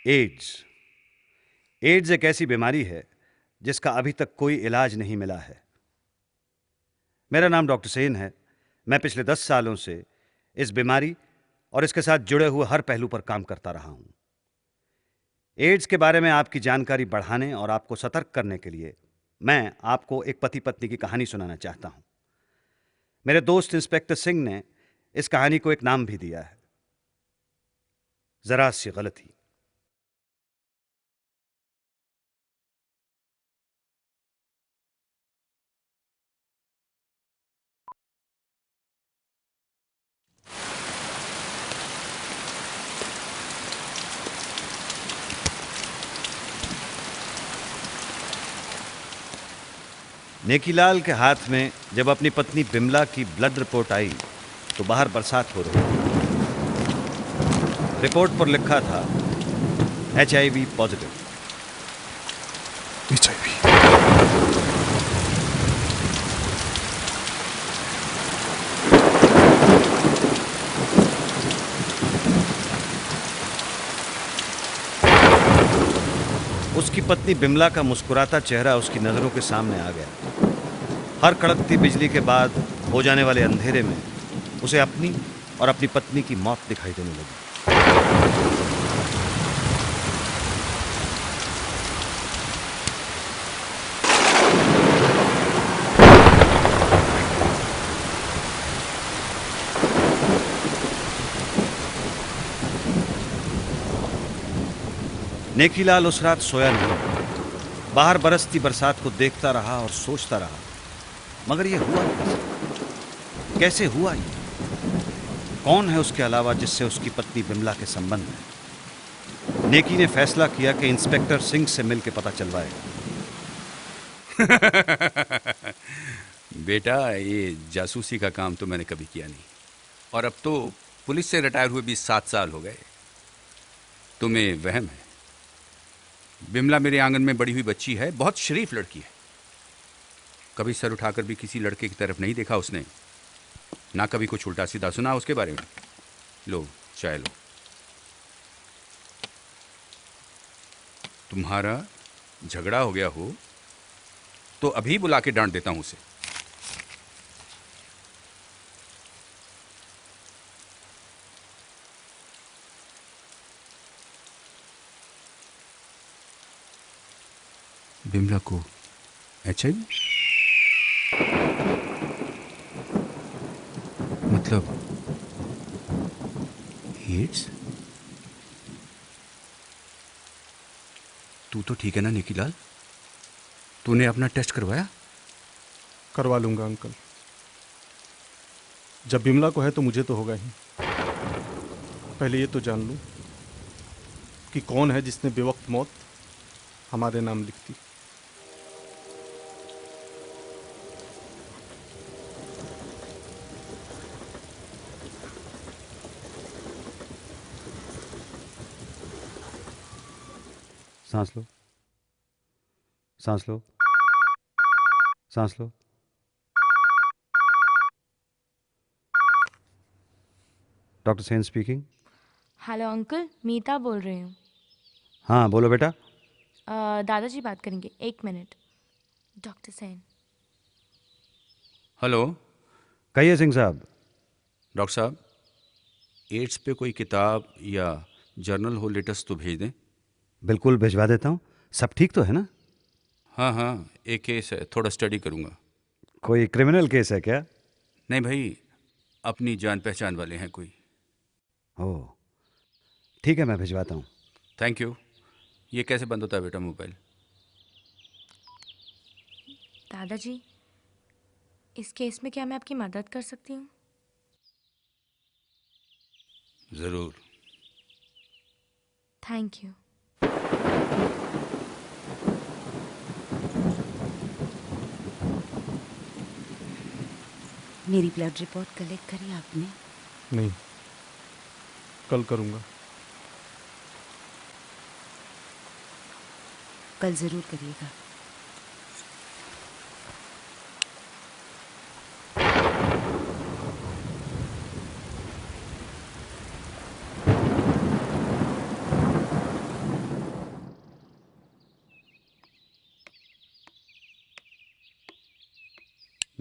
Ads. Ads एक ऐसी बीमारी है जिसका अभी तक कोई इलाज नहीं मिला है। मेरा नाम डॉक्टर सेन है। मैं पिछले 10 सालों से इस बीमारी और इसके साथ जुड़े हुए हर पहलू पर काम करता रहा हूं। एड्स के बारे में आपकी जानकारी बढ़ाने और आपको सतर्क करने के लिए मैं आपको एक पति पत्नी की कहानी सुनाना चाहता हूं। मेरे दोस्त इंस्पेक्टर सिंह ने इस कहानी को एक नाम भी दिया है, जरा सी गलती। नेकीलाल के हाथ में जब अपनी पत्नी बिमला की ब्लड रिपोर्ट आई तो बाहर बरसात हो रही थी। रिपोर्ट पर लिखा था HIV पॉजिटिव। उसकी पत्नी बिमला का मुस्कुराता चेहरा उसकी नजरों के सामने आ गया। हर कड़कती बिजली के बाद हो जाने वाले अंधेरे में उसे अपनी और अपनी पत्नी की मौत दिखाई देने लगी। नेकीलाल उस रात सोया नहीं। बाहर बरसती बरसात को देखता रहा और सोचता रहा, मगर यह हुआ कैसे हुआ? ये कौन है उसके अलावा जिससे उसकी पत्नी बिमला के संबंध है? नेकी ने फैसला किया कि इंस्पेक्टर सिंह से मिलकर पता चलवाएगा। बेटा, ये जासूसी का काम तो मैंने कभी किया नहीं, और अब तो पुलिस से रिटायर हुए भी 7 साल हो गए। तुम्हें वहम है। बिमला मेरे आंगन में बड़ी हुई बच्ची है, बहुत शरीफ लड़की है। कभी सर उठाकर भी किसी लड़के की तरफ नहीं देखा उसने, ना कभी कुछ उल्टा सीधा सुना उसके बारे में। लो चाय लो। तुम्हारा झगड़ा हो गया हो तो अभी बुला के डांट देता हूं उसे। बिमला को HIV? मतलब एड्स? तू तो ठीक है ना निकीलाल? तूने अपना टेस्ट करवाया? करवा लूंगा अंकल। जब बिमला को है तो मुझे तो होगा ही। पहले ये तो जान लूं कि कौन है जिसने बेवक्त मौत हमारे नाम लिख दी। सांस लो, सांस लो, सांस लो। Doctor Sen speaking. Hello uncle, Meeta बोल रही हूँ। हाँ बोलो बेटा। दादाजी बात करेंगे, 1 मिनट। डॉक्टर सेन। हेलो। कहिए सिंह साहब। डॉक्टर साहब, एड्स पे कोई किताब या जर्नल हो लेटेस्ट तो भेज दें। बिल्कुल भिजवा देता हूँ। सब ठीक तो है ना? हाँ हाँ, एक केस है, थोड़ा स्टडी करूँगा। कोई क्रिमिनल केस है क्या? नहीं भाई, अपनी जान पहचान वाले हैं कोई। ओह ठीक है, मैं भिजवाता हूँ। Thank you. ये कैसे बंद होता है बेटा मोबाइल? दादाजी, इस केस में क्या मैं आपकी मदद कर सकती हूँ? ज़रूर। Thank you. मेरी ब्लड रिपोर्ट कलेक्ट करी आपने? नहीं, कल करूंगा। कल जरूर करिएगा।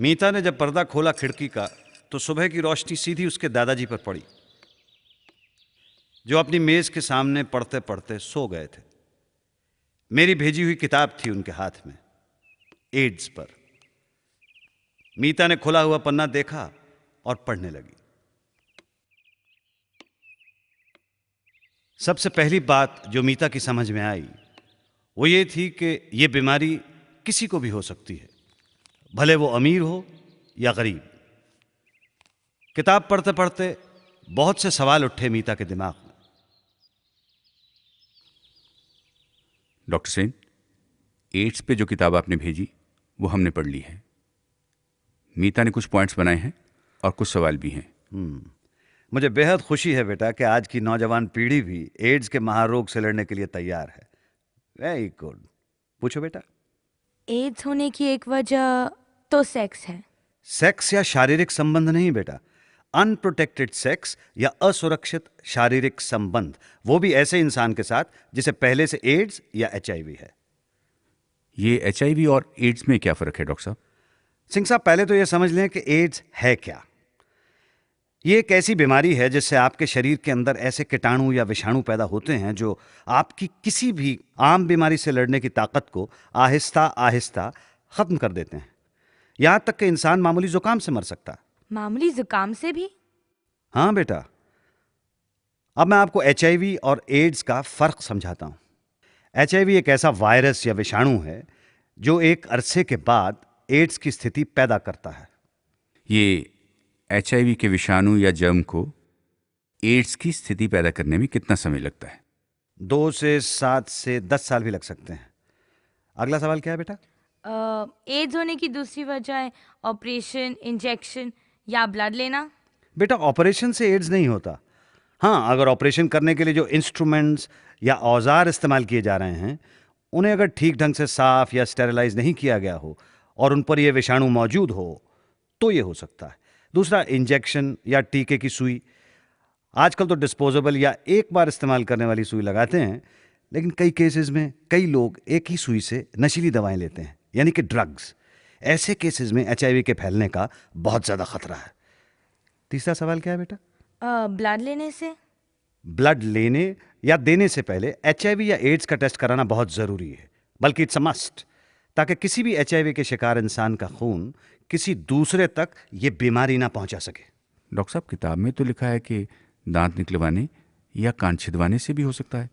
मीता ने जब पर्दा खोला खिड़की का तो सुबह की रोशनी सीधी उसके दादाजी पर पड़ी, जो अपनी मेज के सामने पढ़ते पढ़ते सो गए थे। मेरी भेजी हुई किताब थी उनके हाथ में, एड्स पर। मीता ने खुला हुआ पन्ना देखा और पढ़ने लगी। सबसे पहली बात जो मीता की समझ में आई वो ये थी कि यह बीमारी किसी को भी हो सकती है, भले वो अमीर हो या गरीब। किताब पढ़ते पढ़ते बहुत से सवाल उठे मीता के दिमाग में। डॉक्टर सेन, एड्स पे जो किताब आपने भेजी वो हमने पढ़ ली है। मीता ने कुछ पॉइंट्स बनाए हैं और कुछ सवाल भी हैं। मुझे बेहद खुशी है बेटा कि आज की नौजवान पीढ़ी भी एड्स के महारोग से लड़ने के लिए तैयार है। वेरी गुड, पूछो बेटा। एड्स होने की एक वजह तो सेक्स है। सेक्स या शारीरिक संबंध नहीं बेटा, अनप्रोटेक्टेड सेक्स या असुरक्षित शारीरिक संबंध, वो भी ऐसे इंसान के साथ जिसे पहले से एड्स या एचआईवी है। ये एचआईवी और एड्स में क्या फ़र्क है डॉक्टर साहब? सिंह साहब, पहले तो यह समझ लें कि एड्स है क्या। ये एक ऐसी बीमारी है जिससे आपके शरीर के अंदर ऐसे कीटाणु या विषाणु पैदा होते हैं जो आपकी किसी भी आम बीमारी से लड़ने की ताकत को आहिस्ता आहिस्ता खत्म कर देते हैं। यहां तक कि इंसान मामूली जुकाम से मर सकता है। मामूली जुकाम से भी? हाँ बेटा, अब मैं आपको एचआईवी और एड्स का फर्क समझाता हूं। एचआईवी एक ऐसा वायरस या विषाणु है जो एक अरसे के बाद एड्स की स्थिति पैदा करता है। ये एचआईवी के विषाणु या जर्म को एड्स की स्थिति पैदा करने में कितना समय लगता है? 2 से 7 से 10 साल भी लग सकते हैं। अगला सवाल क्या है बेटा? एड्स होने की दूसरी वजह है ऑपरेशन, इंजेक्शन या ब्लड लेना। बेटा, ऑपरेशन से एड्स नहीं होता। हाँ, अगर ऑपरेशन करने के लिए जो इंस्ट्रूमेंट्स या औजार इस्तेमाल किए जा रहे हैं उन्हें अगर ठीक ढंग से साफ या स्टेरिलाइज नहीं किया गया हो और उन पर यह विषाणु मौजूद हो तो ये हो सकता है। दूसरा, इंजेक्शन या टीके की सुई। आजकल तो डिस्पोजेबल या एक बार इस्तेमाल करने वाली सुई लगाते हैं, लेकिन कई केसेस में कई लोग एक ही सुई से नशीली दवाएं लेते हैं, यानी कि ड्रग्स। ऐसे केसेस में एचआईवी के फैलने का बहुत ज्यादा खतरा है। तीसरा सवाल क्या है बेटा? ब्लड लेने से? ब्लड लेने या देने से पहले एचआईवी या एड्स का टेस्ट कराना बहुत जरूरी है, बल्कि इट्स अ मस्ट, ताकि किसी भी एचआईवी के शिकार इंसान का खून किसी दूसरे तक ये बीमारी ना पहुंचा सके। डॉक्टर साहब, किताब में तो लिखा है कि दांत निकलवाने या कान छिदवाने से भी हो सकता है।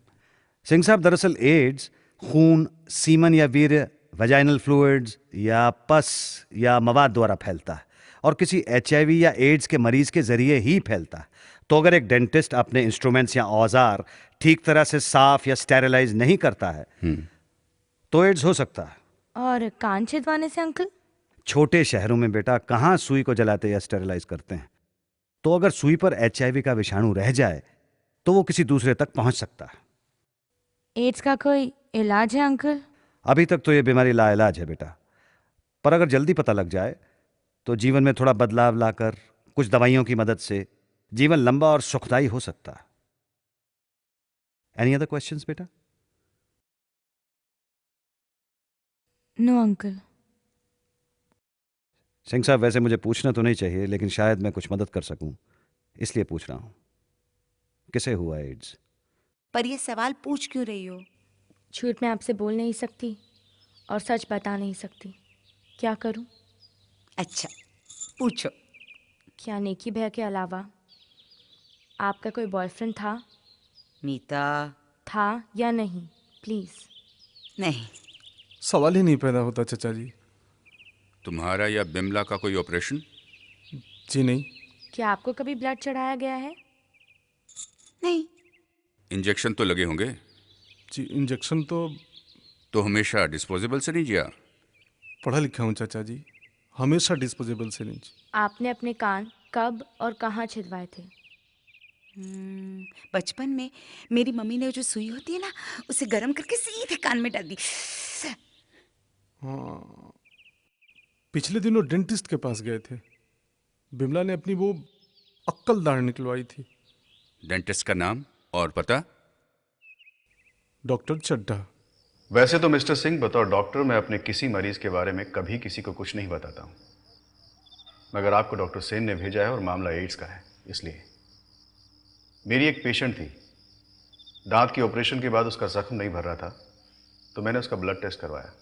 सिंह साहब, दरअसल एड्स खून, सीमन या वीर्य, वजाइनल फ्लूइड्स या पस या मवाद द्वारा फैलता है और किसी एचआईवी या एड्स के मरीज के जरिए ही फैलता है। तो अगर एक डेंटिस्ट अपने इंस्ट्रूमेंट्स या औजार ठीक तरह से साफ या स्टेरिलाइज नहीं करता है तो एड्स हो सकता है। और कान छिदवाने से अंकल? छोटे शहरों में बेटा कहाँ सुई को जलाते या स्टेरिलाइज करते हैं, तो अगर सुई पर एचआईवी का विषाणु रह जाए तो वो किसी दूसरे तक पहुंच सकता है। एड्स का कोई इलाज है अंकल? अभी तक तो ये बीमारी लाइलाज है बेटा, पर अगर जल्दी पता लग जाए तो जीवन में थोड़ा बदलाव लाकर कुछ दवाइयों की मदद से जीवन लंबा और सुखदायी हो सकता है। एनी अदर क्वेश्चंस बेटा? No uncle. सिंह साहब, वैसे मुझे पूछना तो नहीं चाहिए, लेकिन शायद मैं कुछ मदद कर सकूं, इसलिए पूछ रहा हूं। किसे हुआ एड्स? पर ये सवाल पूछ क्यों रही हो? झूठ मैं आपसे बोल नहीं सकती और सच बता नहीं सकती। क्या करूं? अच्छा, पूछो। क्या नेकी भैया के अलावा आपका कोई बॉयफ्रेंड था? मीता। था या नहीं, प्लीज? नहीं। सवाल ही नहीं पैदा होता चचा जी। तुम्हारा या बिमला का कोई ऑपरेशन? जी नहीं। क्या आपको कभी ब्लड चढ़ाया गया है? नहीं। इंजेक्शन तो लगे होंगे? जी, इंजेक्शन तो हमेशा डिस्पोजेबल से नहीं जिया? पढ़ा लिखा हूँ चाचा जी, हमेशा डिस्पोजेबल से नहीं। आपने अपने कान कब और कहाँ छिदवाए थे? बचपन में मेरी मम्मी ने जो सुई होती है ना, उसे गर्म करके सीधे कान में डाल दी। हाँ, पिछले दिनों डेंटिस्ट के पास गए थे। बिमला ने अपनी वो अक्कल दाढ़ निकलवाई थी। डेंटिस्ट का नाम और पता? डॉक्टर चड्ढा। वैसे तो मिस्टर सिंह, बतौर डॉक्टर मैं अपने किसी मरीज के बारे में कभी किसी को कुछ नहीं बताता हूँ। मगर आपको डॉक्टर सेन ने भेजा है और मामला एड्स का है, इसलिए। मेरी एक पेशेंट थी, दांत की ऑपरेशन के बाद उसका जख्म नहीं भर रहा था, तो मैंने उसका ब्लड टेस्ट करवाया,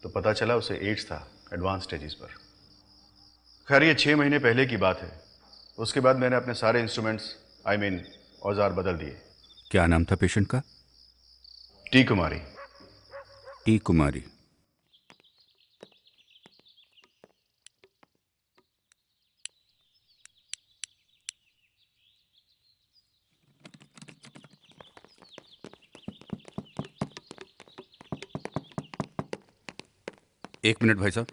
तो पता चला उसे एड्स था, एडवांस स्टेजेस पर। खैर ये 6 महीने पहले की बात है। उसके बाद मैंने अपने सारे इंस्ट्रूमेंट्स औजार बदल दिए। क्या नाम था पेशेंट का? टी कुमारी। टी कुमारी। एक मिनट भाई साहब,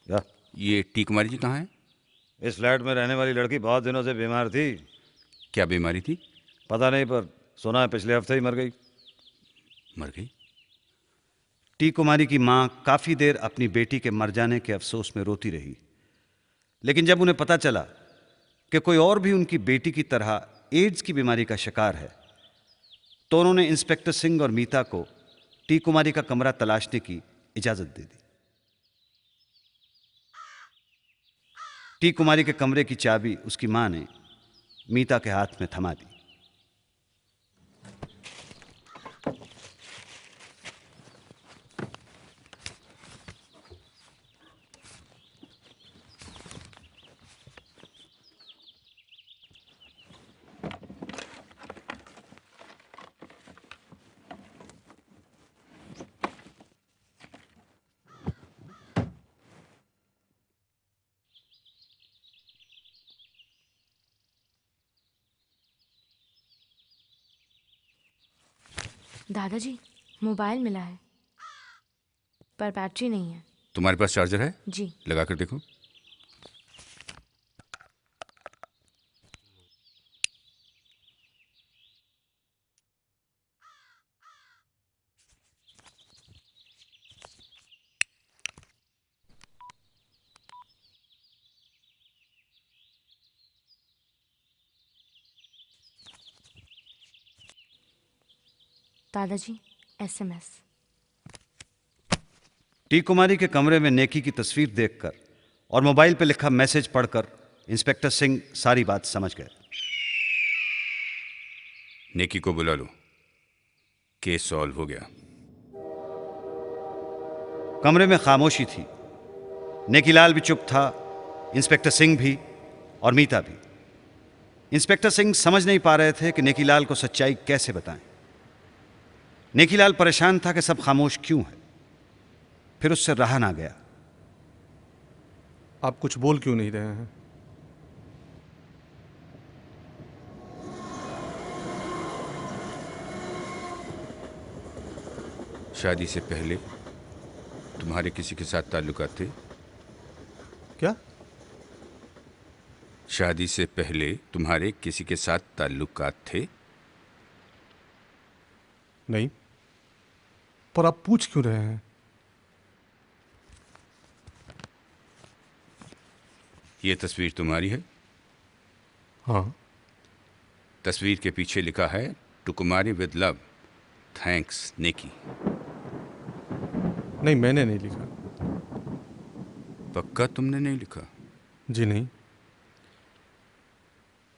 क्या? ये टी कुमारी जी कहाँ हैं? इस फ्लैट में रहने वाली लड़की बहुत दिनों से बीमार थी। क्या बीमारी थी? पता नहीं, पर सुना है पिछले हफ्ते ही मर गई। मर गई? टी कुमारी की मां काफी देर अपनी बेटी के मर जाने के अफसोस में रोती रही, लेकिन जब उन्हें पता चला कि कोई और भी उनकी बेटी की तरह एड्स की बीमारी का शिकार है, तो उन्होंने इंस्पेक्टर सिंह और मीता को टी कुमारी का कमरा तलाशने की इजाजत दे दी। टी कुमारी के कमरे की चाबी उसकी मां ने मीता के हाथ में थमा दी। दादाजी, मोबाइल मिला है, पर बैटरी नहीं है। तुम्हारे पास चार्जर है? जी। लगा कर देखो। दादाजी, SMS। टी कुमारी के कमरे में नेकी की तस्वीर देखकर और मोबाइल पर लिखा मैसेज पढ़कर इंस्पेक्टर सिंह सारी बात समझ गए। नेकी को बुला लो, केस सॉल्व हो गया। कमरे में खामोशी थी। नेकीलाल भी चुप था, इंस्पेक्टर सिंह भी और मीता भी। इंस्पेक्टर सिंह समझ नहीं पा रहे थे कि नेकीलाल को सच्चाई कैसे बताएं। नेकीलाल परेशान था कि सब खामोश क्यों है, फिर उससे रहा ना गया। आप कुछ बोल क्यों नहीं रहे हैं? शादी से पहले तुम्हारे किसी के साथ ताल्लुकात थे? क्या? शादी से पहले तुम्हारे किसी के साथ ताल्लुकात थे? नहीं। पर आप पूछ क्यों रहे हैं? ये तस्वीर तुम्हारी है? हाँ। तस्वीर के पीछे लिखा है to Kumari with love, thanks Neki. नहीं, मैंने नहीं लिखा। पक्का तुमने नहीं लिखा? जी नहीं।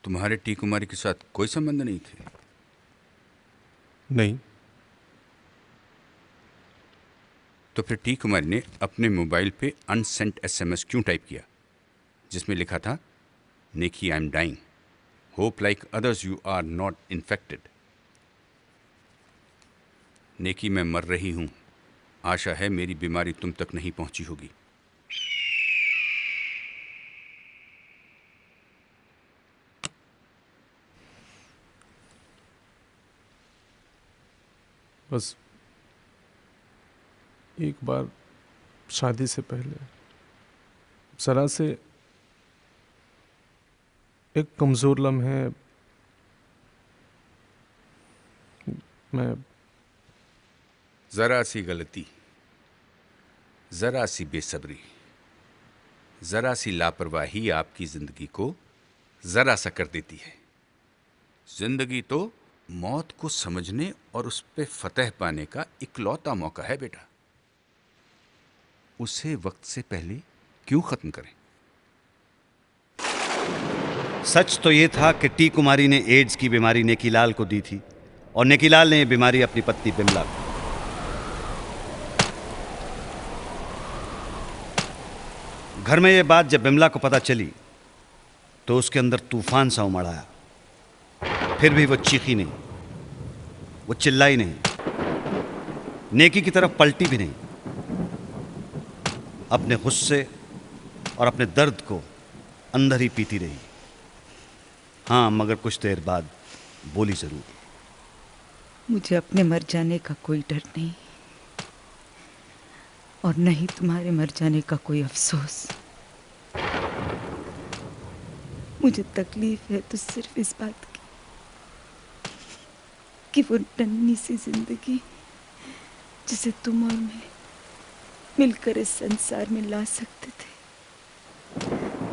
तुम्हारे टी कुमारी के साथ कोई संबंध नहीं थे? नहीं। तो फिर टी कुमारी ने अपने मोबाइल पे अनसेंट SMS क्यों टाइप किया, जिसमें लिखा था Neki I am dying, hope like others you are not infected. Neki मैं मर रही हूं, आशा है मेरी बीमारी तुम तक नहीं पहुंची होगी। बस एक बार शादी से पहले जरा से एक कमजोर लम्हे मैं जरा सी गलती, जरा सी बेसब्री, जरा सी लापरवाही आपकी जिंदगी को जरा सा कर देती है। जिंदगी तो मौत को समझने और उस पे फतह पाने का इकलौता मौका है बेटा। उसे वक्त से पहले क्यों खत्म करें? सच तो ये था कि टी कुमारी ने एड्स की बीमारी नेकीलाल को दी थी और नेकीलाल ने ये बीमारी अपनी पत्नी बिमला को। घर में ये बात जब बिमला को पता चली तो उसके अंदर तूफान सा उमड़ आया। फिर भी वो चीखी नहीं, वो चिल्लाई नहीं, नेकी की तरफ पलटी भी नहीं। अपने गुस्से और अपने दर्द को अंदर ही पीती रही। हाँ, मगर कुछ देर बाद बोली जरूर। मुझे अपने मर जाने का कोई डर नहीं, और न ही तुम्हारे मर जाने का कोई अफसोस। मुझे तकलीफ है तो सिर्फ इस बात की कि वो नन्ही सी जिंदगी जिसे तुम और मैं मिलकर इस संसार में ला सकते थे,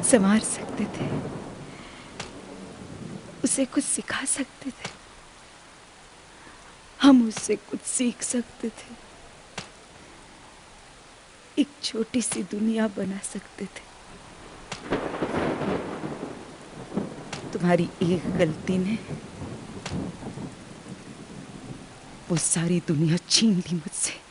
संवार सकते थे, उसे कुछ सिखा सकते थे, हम उससे कुछ सीख सकते थे, एक छोटी सी दुनिया बना सकते थे। तुम्हारी एक गलती ने वो सारी दुनिया छीन ली मुझसे।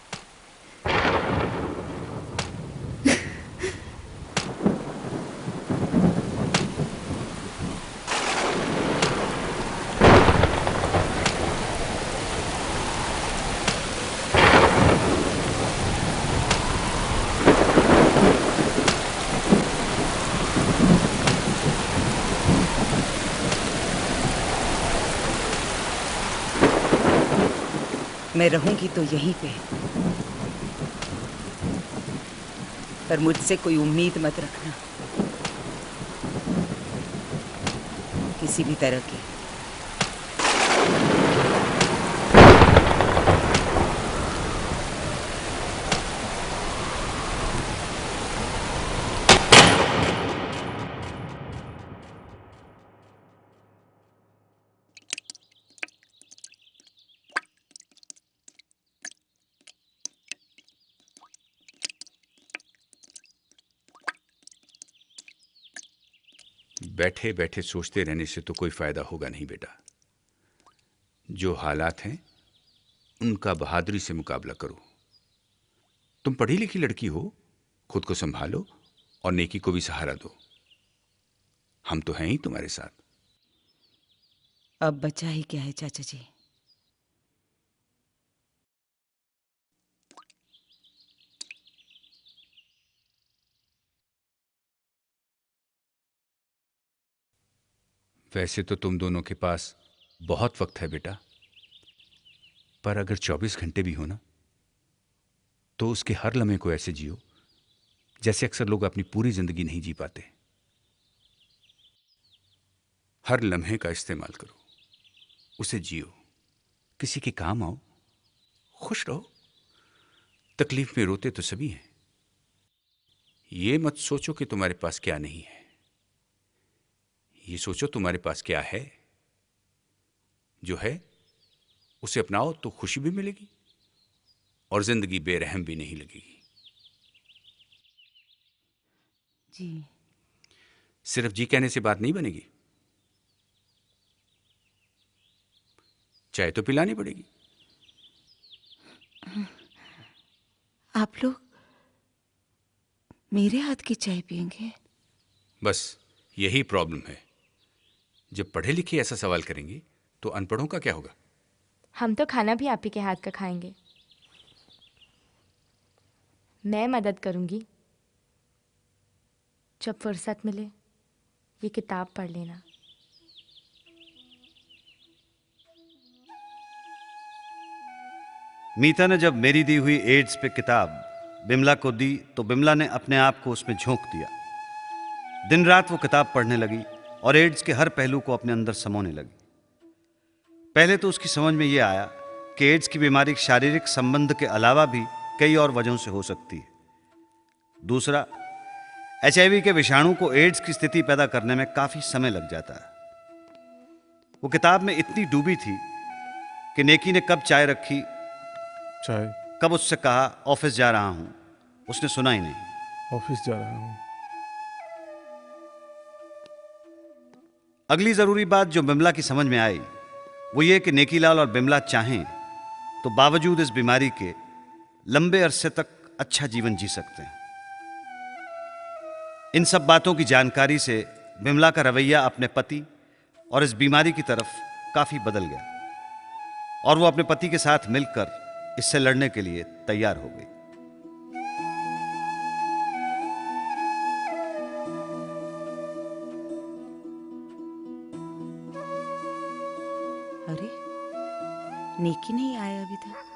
मैं रहूंगी तो यहीं पे, पर मुझसे कोई उम्मीद मत रखना किसी भी तरह की। बैठे बैठे सोचते रहने से तो कोई फायदा होगा नहीं बेटा। जो हालात हैं उनका बहादुरी से मुकाबला करो। तुम पढ़ी लिखी लड़की हो, खुद को संभालो और नेकी को भी सहारा दो। हम तो हैं ही तुम्हारे साथ। अब बचा ही क्या है चाचा जी। वैसे तो तुम दोनों के पास बहुत वक्त है बेटा, पर अगर 24 घंटे भी हो ना, तो उसके हर लम्हे को ऐसे जियो जैसे अक्सर लोग अपनी पूरी जिंदगी नहीं जी पाते। हर लम्हे का इस्तेमाल करो, उसे जियो, किसी के काम आओ, खुश रहो। तकलीफ में रोते तो सभी हैं। ये मत सोचो कि तुम्हारे पास क्या नहीं है, ये सोचो तुम्हारे पास क्या है। जो है उसे अपनाओ तो खुशी भी मिलेगी और जिंदगी बेरहम भी नहीं लगेगी। जी। सिर्फ जी कहने से बात नहीं बनेगी, चाय तो पिलानी पड़ेगी। आप लोग मेरे हाथ की चाय पियेंगे? बस यही प्रॉब्लम है। जब पढ़े लिखे ऐसा सवाल करेंगे तो अनपढ़ों का क्या होगा? हम तो खाना भी आप ही के हाथ का खाएंगे। मैं मदद करूंगी। जब फुर्सत मिले ये किताब पढ़ लेना। मीता ने जब मेरी दी हुई एड्स पे किताब बिमला को दी तो बिमला ने अपने आप को उसमें झोंक दिया। दिन रात वो किताब पढ़ने लगी और एड्स के हर पहलू को अपने अंदर समोने लगी। पहले तो उसकी समझ में यह आया कि एड्स की बीमारी शारीरिक संबंध के अलावा भी कई और वजहों से हो सकती है। दूसरा, एचआईवी के विषाणु को एड्स की स्थिति पैदा करने में काफी समय लग जाता है। वो किताब में इतनी डूबी थी कि नेकी ने कब चाय रखी, चाय? कब उससे कहा ऑफिस जा रहा हूं, उसने सुना ही नहीं। ऑफिस जा रहा हूँ। अगली जरूरी बात जो बिमला की समझ में आई वो ये कि नेकीलाल और बिमला चाहें तो बावजूद इस बीमारी के लंबे अरसे तक अच्छा जीवन जी सकते हैं। इन सब बातों की जानकारी से बिमला का रवैया अपने पति और इस बीमारी की तरफ काफी बदल गया और वो अपने पति के साथ मिलकर इससे लड़ने के लिए तैयार हो गई। अरे नेकी नहीं आया अभी तक।